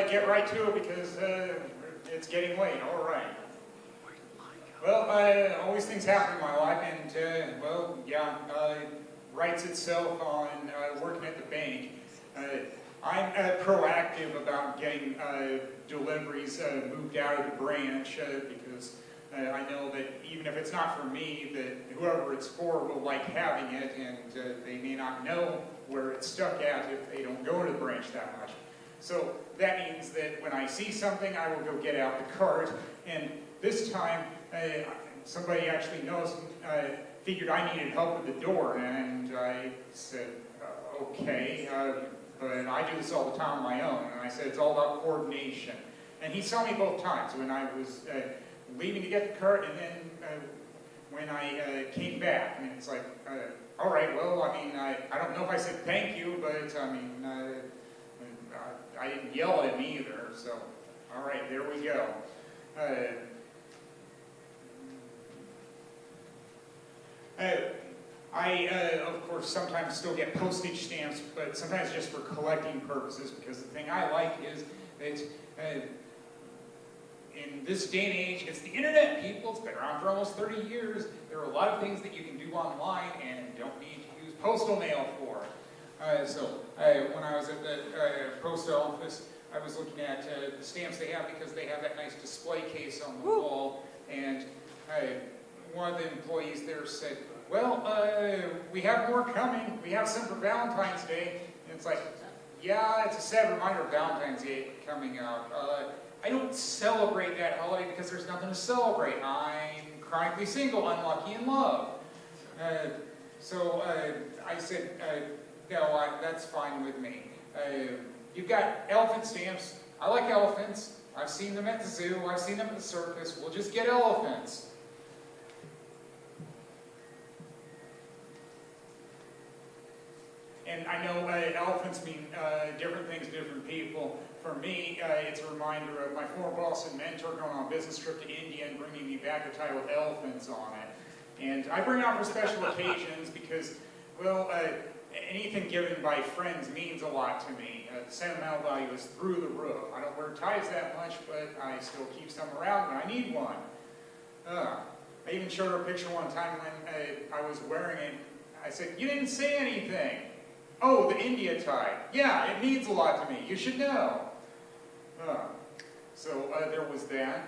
get right to it because it's getting late. All right. Well, always things happen in my life, and well, yeah, writes itself on working at the bank. I'm proactive about getting deliveries moved out of the branch because I know that even if it's not for me, that whoever it's for will like having it, and they may not know where it's stuck at if they don't go to the branch that much. So that means that when I see something, I will go get out the cart, and this time somebody actually figured I needed help with the door, and I said, okay, but I do this all the time on my own, and I said it's all about coordination. And he saw me both times, when I was leaving to get the cart, and then when I came back, and it's like, all right, well, I mean, I don't know if I said thank you, but I mean, I didn't yell at him either, so, all right, there we go. I, of course, sometimes still get postage stamps, but sometimes just for collecting purposes, because the thing I like is that in this day and age, it's the internet, people. It's been around for almost 30 years. There are a lot of things that you can do online and don't need to use postal mail for. So when I was at the post office, I was looking at the stamps they have because they have that nice display case on the wall. And one of the employees there said, well, we have more coming. We have some for Valentine's Day. And it's like, yeah, it's a sad reminder of Valentine's Day coming up. I don't celebrate that holiday because there's nothing to celebrate. I'm chronically single, unlucky in love. So I said, no, that's fine with me. You've got elephant stamps. I like elephants. I've seen them at the zoo. I've seen them at the circus. We'll just get elephants. And I know elephants mean different things to different people. For me, it's a reminder of my former boss and mentor going on a business trip to India and bringing me back a tie with elephants on it. And I bring it out for special occasions because, well, anything given by friends means a lot to me. The sentimental value is through the roof. I don't wear ties that much, but I still keep some around when I need one. I even showed her a picture one time when I was wearing it. I said, you didn't say anything. Oh, the India tie. Yeah, it means a lot to me. You should know. So there was that.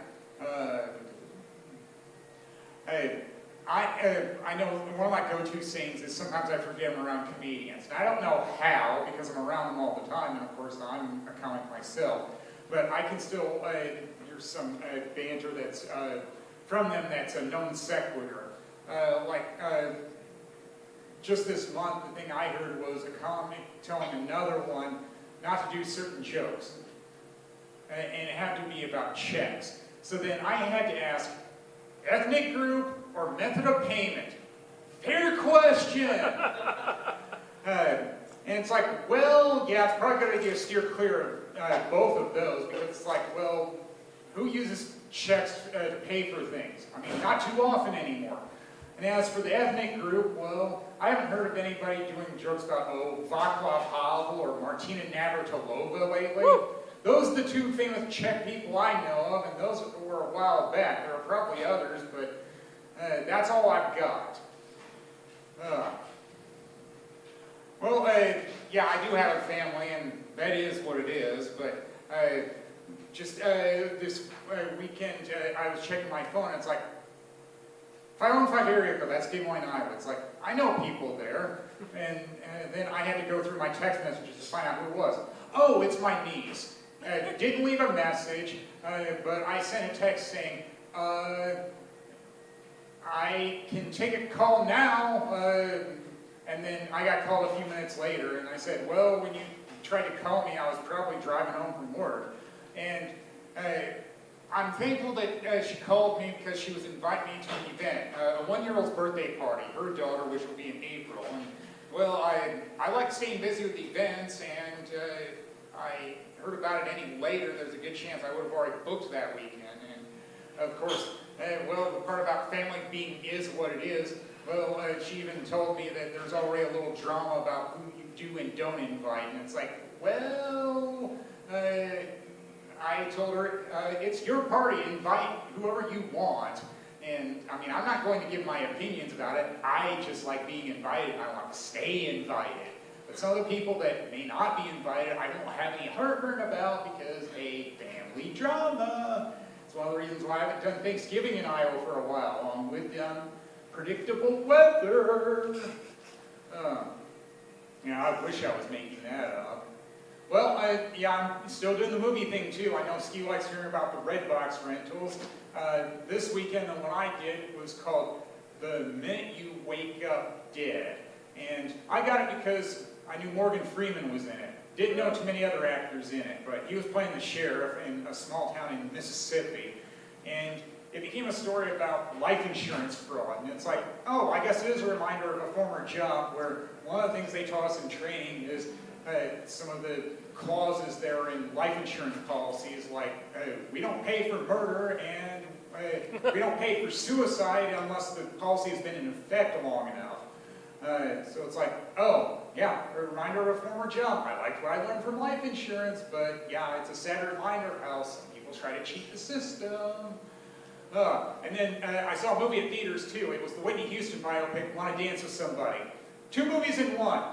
I know one of my go-to sayings is sometimes I forget I'm around comedians. And I don't know how, because I'm around them all the time, and of course I'm a comic myself. But I can still, here's some banter that's from them that's a non sequitur. Just this month, the thing I heard was a comic telling another one not to do certain jokes. And it had to be about checks. So then I had to ask, ethnic group or method of payment? Fair question! And it's like, well, yeah, it's probably a good idea to steer clear of both of those, because it's like, well, who uses checks to pay for things? I mean, not too often anymore. And as for the ethnic group, well, I haven't heard of anybody doing jokes about, Václav Havel or Martina Navratilova lately. Woo! Those are the two famous Czech people I know of, and those were a while back. There are probably others, but that's all I've got. Yeah, I do have a family, and that is what it is, but just this weekend, I was checking my phone, and it's like, 515 area code, that's Des Moines, Iowa. It's like, I know people there. And then I had to go through my text messages to find out who it was. Oh, it's my niece. Didn't leave a message, but I sent a text saying, I can take a call now. And then I got called a few minutes later, and I said, well, when you tried to call me, I was probably driving home from work. And I'm thankful that she called me because she was inviting me to an event, a 1-year-old's birthday party, her daughter, which will be in April. And, well, I like staying busy with events, and I heard about it any later. There's a good chance I would have already booked that weekend. And, of course, well, the part about family being is what it is. Well, she even told me that there's already a little drama about who you do and don't invite. And it's like, well, I told her, it's your party, invite whoever you want. And I mean, I'm not going to give my opinions about it. I just like being invited, and I want to stay invited. But some of the people that may not be invited, I don't have any heartburn about because a family drama. It's one of the reasons why I haven't done Thanksgiving in Iowa for a while, along with unpredictable weather. I wish I was making that up. Well, I'm still doing the movie thing too. I know Ski likes hearing about the Red Box rentals. This weekend, the one I did was called The Minute You Wake Up Dead. And I got it because I knew Morgan Freeman was in it. Didn't know too many other actors in it, but he was playing the sheriff in a small town in Mississippi. And it became a story about life insurance fraud. And it's like, oh, I guess it is a reminder of a former job where one of the things they taught us in training is some of the clauses that are in life insurance policies, like we don't pay for murder and we don't pay for suicide unless the policy has been in effect long enough. So it's like, oh, yeah, a reminder of a former job. I liked what I learned from life insurance, but yeah, it's a sad reminder of how some people try to cheat the system. And then I saw a movie at theaters too. It was the Whitney Houston biopic, Want to Dance with Somebody. 2 movies in one.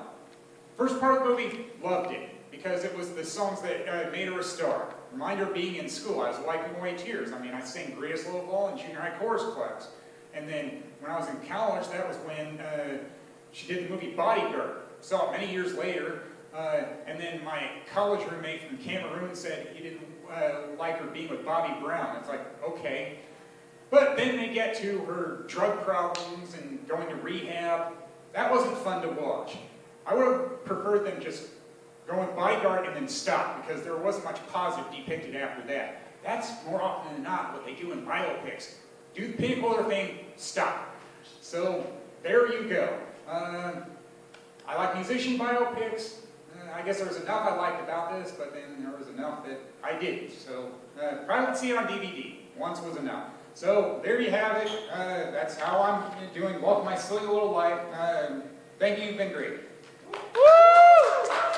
First part of the movie, loved it, because it was the songs that made her a star. Reminder of being in school. I was wiping away tears. I mean, I sang Greatest Little Ball in junior high chorus class. And then when I was in college, that was when she did the movie Bodyguard. Saw it many years later. And then my college roommate from Cameroon said he didn't like her being with Bobby Brown. It's like, okay. But then they get to her drug problems and going to rehab. That wasn't fun to watch. I would have preferred them just go with Bodyguard and then stop, because there wasn't much positive depicted after that. That's more often than not what they do in biopics. Do the pinnacle of their thing, stop. So there you go. I like musician biopics. I guess there was enough I liked about this, but then there was enough that I didn't. So probably would see it on DVD. Once was enough. So there you have it. That's how I'm doing. Welcome my silly little life. Thank you. You've been great.